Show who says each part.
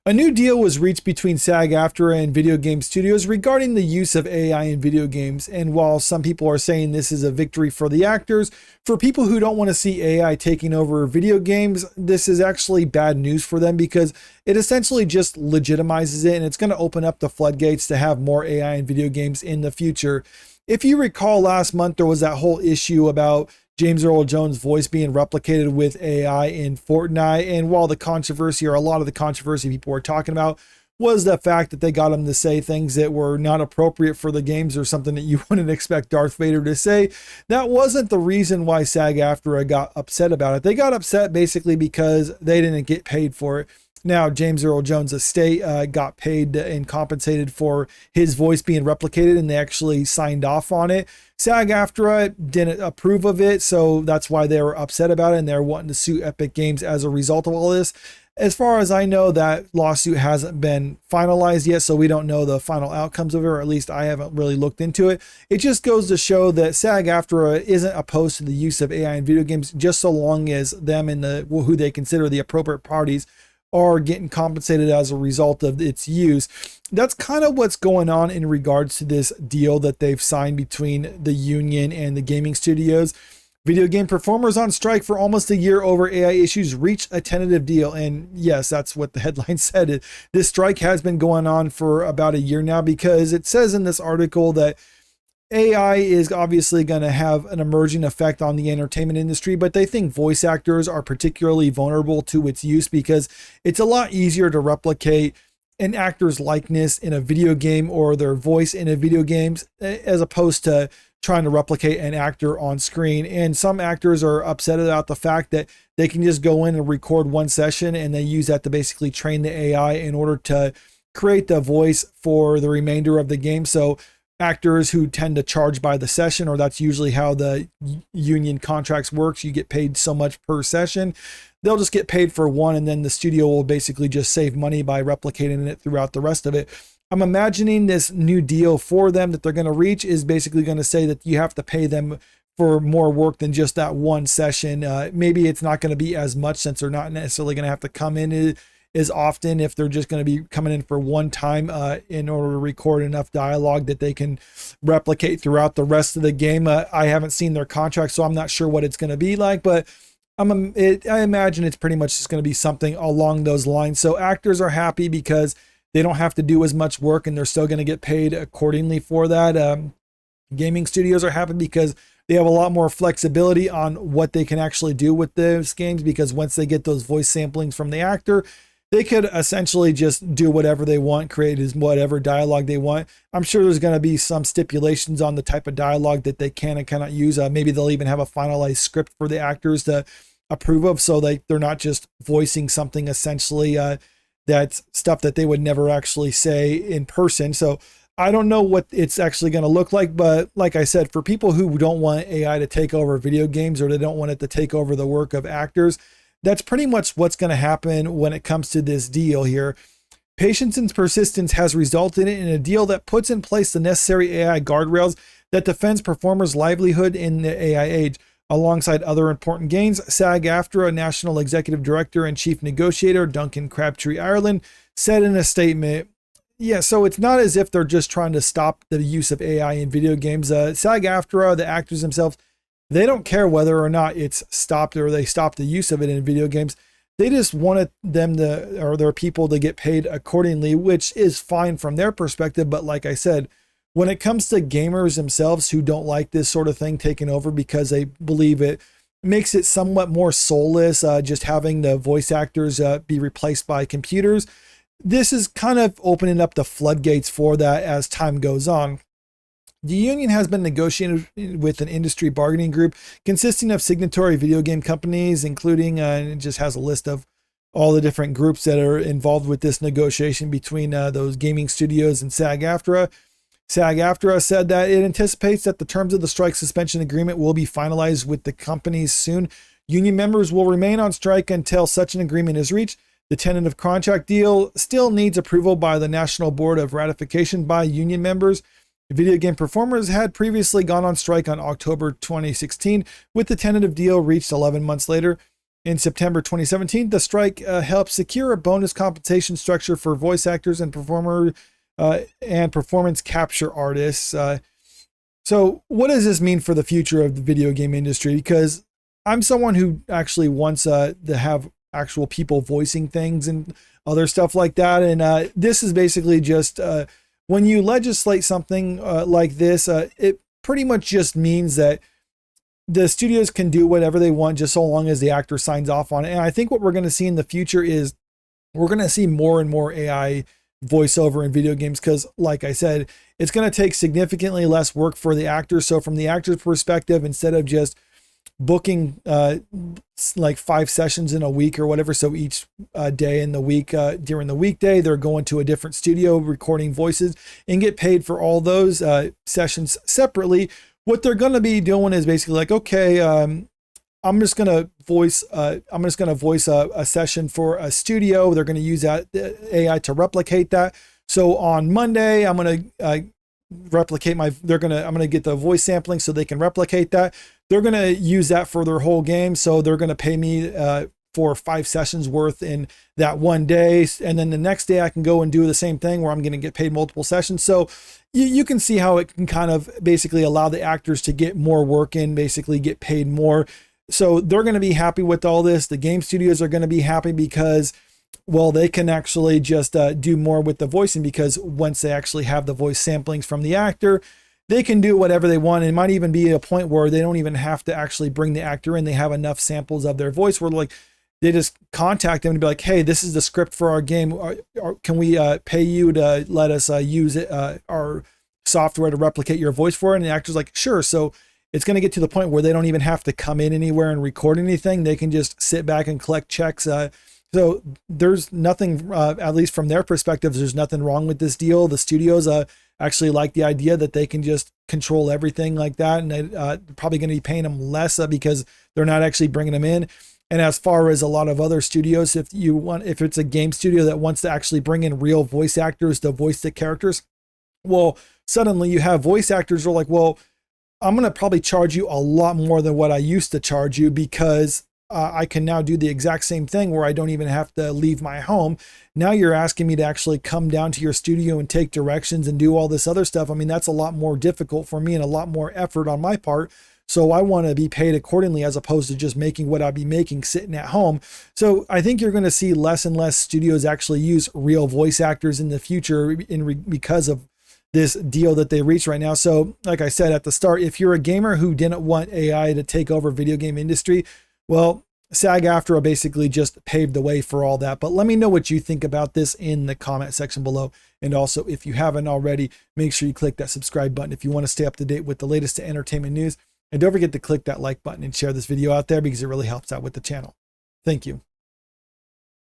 Speaker 1: A new deal was reached between SAG-aftra and video game studios regarding the use of AI in video games. And while some people are saying this is a victory for the actors, for people who don't want to see AI taking over video games, this is actually bad news for them because it essentially just legitimizes it and it's going to open up the floodgates to have more AI in video games in the future. If you recall last month, there was that whole issue about James Earl Jones' voice being replicated with AI in Fortnite. And while the controversy, or a lot of the controversy people were talking about, was the fact that they got him to say things that were not appropriate for the games or something that you wouldn't expect Darth Vader to say, that wasn't the reason why SAG-aftra got upset about it. They got upset basically because they didn't get paid for it. Now, James Earl Jones' estate got paid and compensated for his voice being replicated, and they actually signed off on it. SAG-aftra didn't approve of it, so that's why they were upset about it, and they're wanting to sue Epic Games as a result of all this. As far as I know, that lawsuit hasn't been finalized yet, so we don't know the final outcomes of it, or at least I haven't really looked into it. It just goes to show that SAG-aftra isn't opposed to the use of AI in video games, just so long as them and who they consider the appropriate parties are getting compensated as a result of its use. That's kind of what's going on in regards to this deal that they've signed between the union and the gaming studios. Video game performers on strike for almost a year over AI issues reach a tentative deal. And yes, that's what the headline said. This strike has been going on for about a year now because it says in this article that AI is obviously going to have an emerging effect on the entertainment industry, but they think voice actors are particularly vulnerable to its use because it's a lot easier to replicate an actor's likeness in a video game or their voice in a video game as opposed to trying to replicate an actor on screen. And some actors are upset about the fact that they can just go in and record one session and they use that to basically train the AI in order to create the voice for the remainder of the game. So actors who tend to charge by the session, or that's usually how the union contracts works, you get paid so much per session, they'll just get paid for one, and then the studio will basically just save money by replicating it throughout the rest of it. I'm imagining this new deal for them that they're going to reach is basically going to say that you have to pay them for more work than just that one session. Maybe it's not going to be as much since they're not necessarily going to have to come in as often if they're just going to be coming in for one time in order to record enough dialogue that they can replicate throughout the rest of the game. I haven't seen their contract, so I'm not sure what it's going to be like, but I imagine it's pretty much just going to be something along those lines. So actors are happy because they don't have to do as much work and they're still going to get paid accordingly for that. Gaming studios are happy because they have a lot more flexibility on what they can actually do with those games, because once they get those voice samplings from the actor, they could essentially just do whatever they want, create as whatever dialogue they want. I'm sure there's going to be some stipulations on the type of dialogue that they can and cannot use. Maybe they'll even have a finalized script for the actors to approve of, so they're not just voicing something essentially that's stuff that they would never actually say in person. So I don't know what it's actually going to look like, but like I said, for people who don't want AI to take over video games, or they don't want it to take over the work of actors, that's pretty much what's going to happen when it comes to this deal here. Patience and persistence has resulted in a deal that puts in place the necessary AI guardrails that defends performers' livelihood in the AI age. Alongside other important gains, SAG-aftra National Executive Director and Chief Negotiator Duncan Crabtree Ireland said in a statement, yeah, so it's not as if they're just trying to stop the use of AI in video games. SAG-aftra, the actors themselves, they don't care whether or not it's stopped or they stop the use of it in video games. They just wanted them to, or their people to get paid accordingly, which is fine from their perspective. But like I said, when it comes to gamers themselves who don't like this sort of thing taking over because they believe it makes it somewhat more soulless, just having the voice actors be replaced by computers, this is kind of opening up the floodgates for that as time goes on. The union has been negotiating with an industry bargaining group consisting of signatory video game companies, including, it just has a list of all the different groups that are involved with this negotiation between those gaming studios and SAG-aftra. SAG-aftra said that it anticipates that the terms of the strike suspension agreement will be finalized with the companies soon. Union members will remain on strike until such an agreement is reached. The tentative contract deal still needs approval by the National Board of Ratification by union members. Video game performers had previously gone on strike on October 2016, with the tentative deal reached 11 months later. In September 2017, the strike helped secure a bonus compensation structure for voice actors and performance capture artists. So what does this mean for the future of the video game industry? Because I'm someone who actually wants to have actual people voicing things and other stuff like that. And this is basically just when you legislate something like this, it pretty much just means that the studios can do whatever they want just so long as the actor signs off on it. And I think what we're going to see in the future is we're going to see more and more AI voiceover in video games because, like I said, it's going to take significantly less work for the actors. So from the actor's perspective, instead of just booking like 5 sessions in a week or whatever, so each day in the week during the weekday they're going to a different studio recording voices and get paid for all those sessions separately. What they're going to be doing is basically like, okay, I'm just going to voice a session for a studio. They're going to use that AI to replicate that. So on Monday, I'm going to replicate I'm going to get the voice sampling so they can replicate that. They're going to use that for their whole game. So they're going to pay me for 5 sessions worth in that one day. And then the next day I can go and do the same thing where I'm going to get paid multiple sessions. So you can see how it can kind of basically allow the actors to get more work in, basically get paid more. So they're going to be happy with all this. The game studios are going to be happy because, well, they can actually just do more with the voicing, because once they actually have the voice samplings from the actor, they can do whatever they want. It might even be a point where they don't even have to actually bring the actor in. They have enough samples of their voice where like they just contact them and be like, hey, this is the script for our game. Can we pay you to let us use it, our software to replicate your voice for it? And the actor's like, sure. So it's going to get to the point where they don't even have to come in anywhere and record anything. They can just sit back and collect checks. So there's nothing, at least from their perspective, there's nothing wrong with this deal. The studios actually like the idea that they can just control everything like that. And they're probably going to be paying them less because they're not actually bringing them in. And as far as a lot of other studios, if it's a game studio that wants to actually bring in real voice actors to voice the characters, well, suddenly you have voice actors who are like, well, I'm going to probably charge you a lot more than what I used to charge you because I can now do the exact same thing where I don't even have to leave my home. Now you're asking me to actually come down to your studio and take directions and do all this other stuff. I mean, that's a lot more difficult for me and a lot more effort on my part. So I want to be paid accordingly as opposed to just making what I'd be making sitting at home. So I think you're going to see less and less studios actually use real voice actors in the future because of this deal that they reached right now. So like I said at the start, if you're a gamer who didn't want AI to take over video game industry, well, Sag-aftra basically just paved the way for all that. But let me know what you think about this in the comment section below. And also, if you haven't already, make sure you click that subscribe button if you want to stay up to date with the latest entertainment news. And don't forget to click that like button and share this video out there because it really helps out with the channel. Thank you.